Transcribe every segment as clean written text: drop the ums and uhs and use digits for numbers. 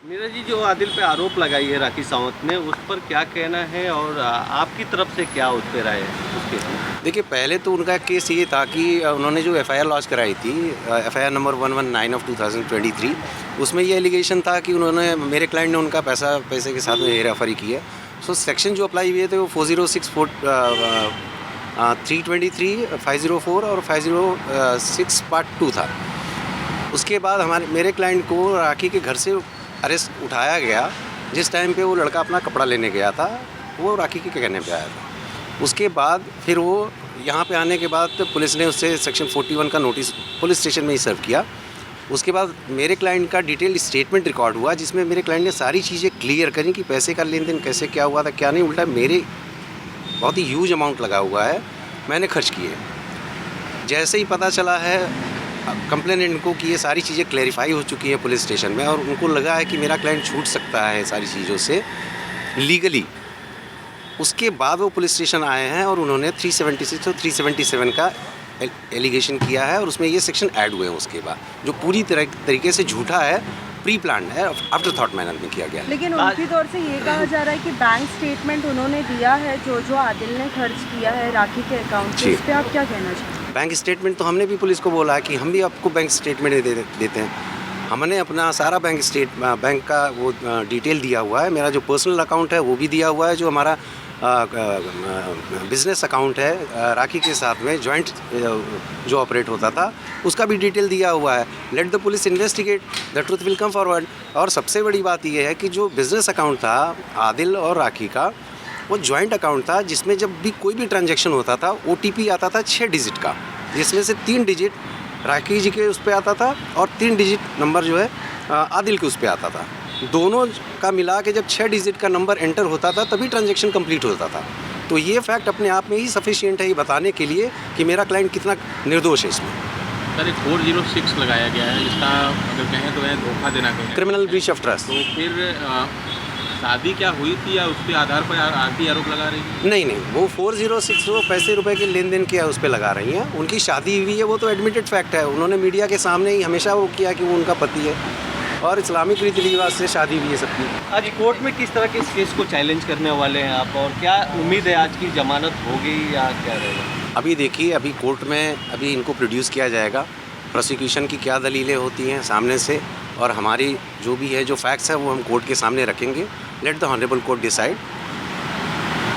नीरज जी, जो आदिल पे आरोप लगाई है राखी सावंत ने, उस पर क्या कहना है और आपकी तरफ से क्या उस पर राय है उसके? देखिए, पहले तो उनका केस ये था कि उन्होंने जो एफआईआर लॉन्च कराई थी, एफआईआर नंबर 119 ऑफ 2023, उसमें ये एलिगेशन था कि उन्होंने, मेरे क्लाइंट ने उनका पैसे के साथ में हेराफेरी की है। सो सेक्शन जो अप्लाई हुए थे वो 406, 323, 504 और 506 पार्ट 2 था। उसके बाद मेरे क्लाइंट को राखी के घर से अरेस्ट उठाया गया। जिस टाइम पे वो लड़का अपना कपड़ा लेने गया था, वो राखी के कहने पे आया था। उसके बाद फिर वो यहाँ पे आने के बाद पुलिस ने उससे सेक्शन 41 का नोटिस पुलिस स्टेशन में ही सर्व किया। उसके बाद मेरे क्लाइंट का डिटेल स्टेटमेंट रिकॉर्ड हुआ, जिसमें मेरे क्लाइंट ने सारी चीज़ें क्लियर करी कि पैसे का लेन देन कैसे क्या हुआ था, क्या नहीं। उल्टा मेरे बहुत ही ह्यूज अमाउंट लगा हुआ है, मैंने खर्च किए। जैसे ही पता चला है कंप्लेनेंट को कि ये सारी चीज़ें क्लैरिफाई हो चुकी हैं पुलिस स्टेशन में, और उनको लगा है कि मेरा क्लाइंट छूट सकता है सारी चीज़ों से लीगली, उसके बाद वो पुलिस स्टेशन आए हैं और उन्होंने 376 और 377 का एलिगेशन किया है, और उसमें ये सेक्शन ऐड हुए हैं उसके बाद, जो पूरी तरीके से झूठा है, प्री प्लान है, आफ्टर थॉट मैनर में किया गया। लेकिन उनकी तौर से ये कहा जा रहा है कि बैंक स्टेटमेंट उन्होंने दिया है जो आदिल ने खर्च किया है राखी के अकाउंट से, इस पे आप क्या कहना चाहते हैं? बैंक स्टेटमेंट तो हमने भी पुलिस को बोला है कि हम भी आपको बैंक स्टेटमेंट देते हैं। हमने अपना सारा बैंक का वो डिटेल दिया हुआ है। मेरा जो पर्सनल अकाउंट है वो भी दिया हुआ है, जो हमारा बिज़नेस अकाउंट है राखी के साथ में जॉइंट जो ऑपरेट होता था, उसका भी डिटेल दिया हुआ है। Let the police investigate, the truth will come forward. और सबसे बड़ी बात यह है कि जो बिज़नेस अकाउंट था आदिल और राखी का, वो जॉइंट अकाउंट था, जिसमें जब भी कोई भी ट्रांजैक्शन होता था OTP आता था 6 डिजिट का, जिसमें से 3 डिजिट राखी जी के उस पर आता था और 3 डिजिट नंबर जो है आदिल के उस पर आता था। दोनों का मिला के जब 6 डिजिट का नंबर एंटर होता था तभी ट्रांजैक्शन कंप्लीट होता था। तो ये फैक्ट अपने आप में ही सफिशिएंट है ये बताने के लिए कि मेरा क्लाइंट कितना निर्दोष है इसमें। सर, एक 406 लगाया गया है, इसका अगर कहें तो है धोखा देना कहें, क्रिमिनल ब्रीच ऑफ ट्रस्ट। तो फिर शादी क्या हुई थी या उसके आधार पर आरती आरोप लगा रही है? नहीं, वो 406 वो पैसे रुपए के लेन देन किया उस पर लगा रही हैं। उनकी शादी हुई है, वो तो एडमिटेड फैक्ट है। उन्होंने मीडिया के सामने ही हमेशा वो किया कि वो उनका पति है, और इस्लामिक रीति रिवाज से शादी हुई है सबकी। आज कोर्ट में किस तरह के इस केस को चैलेंज करने वाले हैं आप, और क्या उम्मीद है आज की जमानत होगी या क्या रहेगा? अभी देखिए, अभी कोर्ट में अभी इनको प्रोड्यूस किया जाएगा, प्रोसिक्यूशन की क्या दलीलें होती हैं सामने से, और हमारी जो भी है जो फैक्ट्स है वो हम कोर्ट के सामने रखेंगे। Let the honourable court decide.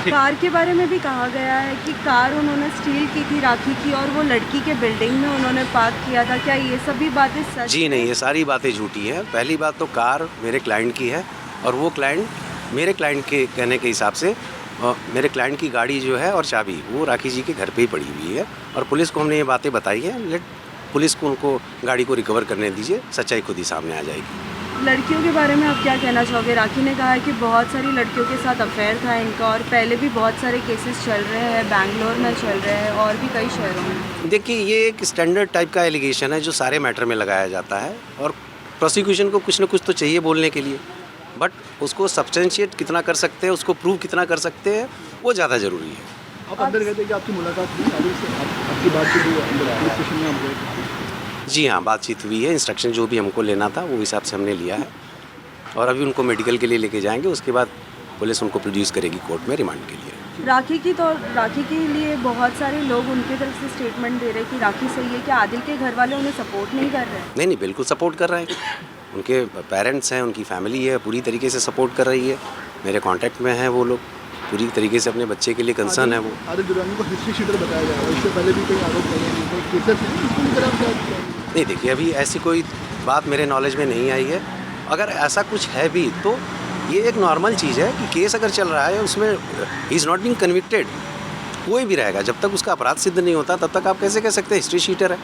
Car के बारे में भी कहा गया है कि कार उन्होंने स्टील की थी राखी की, और वो लड़की के बिल्डिंग में उन्होंने पार्क किया था। क्या ये सभी बातें सच? जी नहीं, ये सारी बातें झूठी हैं। पहली बात तो कार मेरे क्लाइंट की है, और वो क्लाइंट मेरे क्लाइंट के कहने के हिसाब से मेरे क्लाइंट की गाड़ी जो है और चाबी वो राखी जी के घर पे ही पड़ी हुई है, और पुलिस को हमने ये बातें बताई हैं। लेट पुलिस को उनको गाड़ी को रिकवर करने दीजिए, सच्चाई खुद ही सामने आ जाएगी। लड़कियों के बारे में आप क्या कहना चाहोगे? राखी ने कहा है कि बहुत सारी लड़कियों के साथ अफेयर था इनका, और पहले भी बहुत सारे केसेस चल रहे हैं, बैंगलोर में चल रहे हैं और भी कई शहरों में। देखिए, ये एक स्टैंडर्ड टाइप का एलिगेशन है जो सारे मैटर में लगाया जाता है, और प्रोसिक्यूशन को कुछ ना कुछ तो चाहिए बोलने के लिए, बट उसको सब्सटेंशिएट कितना कर सकते हैं, उसको प्रूव कितना कर सकते हैं, वो ज़्यादा ज़रूरी है। आप अंदर गए थे कि आपकी मुलाकात हुई आदिल से, आपकी बातचीत हुई अंदर पुलिस स्टेशन में? आप गए थे? जी हाँ, बातचीत हुई है। इंस्ट्रक्शन जो भी हमको लेना था वो हिसाब से हमने लिया है, और अभी उनको मेडिकल के लिए लेके जाएंगे। उसके बाद पुलिस उनको प्रोड्यूस करेगी कोर्ट में रिमांड के लिए। राखी के लिए बहुत सारे लोग उनकी तरफ से स्टेटमेंट दे रहे हैं कि राखी सही है। क्या आदिल के घर वाले उन्हें सपोर्ट नहीं कर रहे हैं? नहीं, बिल्कुल सपोर्ट कर रहे हैं। उनके पेरेंट्स हैं, उनकी फैमिली है, पूरी तरीके से सपोर्ट कर रही है। मेरे कॉन्टैक्ट में हैं वो लोग, पूरी तरीके से अपने बच्चे के लिए कंसर्न है वो। आदिल दुरानी को हिस्ट्री शीटर बताया जा रहा है, इससे पहले भी कई आरोप लगे हैं, कोई केसेस हैं? नहीं, देखिए, अभी ऐसी कोई बात मेरे नॉलेज में नहीं आई है। अगर ऐसा कुछ है भी तो ये एक नॉर्मल चीज़ है कि केस अगर चल रहा है उसमें he is not being convicted, कोई भी रहेगा, जब तक उसका अपराध सिद्ध नहीं होता तब तक आप कैसे कह सकते हैं हिस्ट्री शीटर है।